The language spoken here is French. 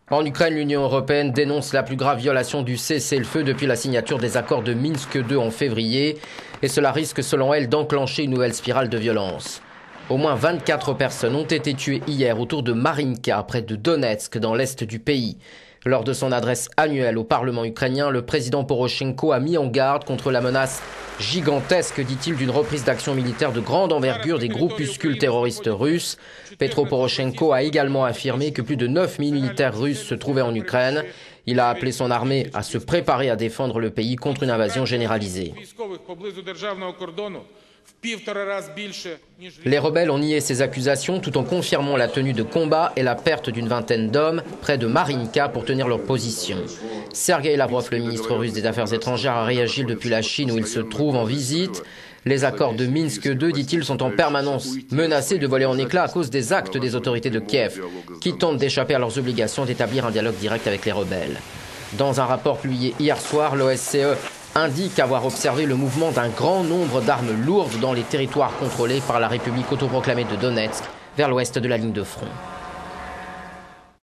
En Ukraine, l'Union européenne dénonce la plus grave violation du cessez-le-feu depuis la signature des accords de Minsk II en février. Et cela risque, selon elle, d'enclencher une nouvelle spirale de violence. Au moins 24 personnes ont été tuées hier autour de Marinka, près de Donetsk, dans l'est du pays. Lors de son adresse annuelle au Parlement ukrainien, le président Porochenko a mis en garde contre la menace gigantesque, dit-il, d'une reprise d'action militaire de grande envergure des groupuscules terroristes russes. Petro Porochenko a également affirmé que plus de 9000 militaires russes se trouvaient en Ukraine. Il a appelé son armée à se préparer à défendre le pays contre une invasion généralisée. Les rebelles ont nié ces accusations tout en confirmant la tenue de combats et la perte d'une vingtaine d'hommes près de Marinka pour tenir leur position. Sergueï Lavrov, le ministre russe des Affaires étrangères, a réagi depuis la Chine où il se trouve en visite. Les accords de Minsk II, dit-il, sont en permanence menacés de voler en éclats à cause des actes des autorités de Kiev, qui tentent d'échapper à leurs obligations d'établir un dialogue direct avec les rebelles. Dans un rapport publié hier soir, l'OSCE indique avoir observé le mouvement d'un grand nombre d'armes lourdes dans les territoires contrôlés par la République autoproclamée de Donetsk, vers l'ouest de la ligne de front.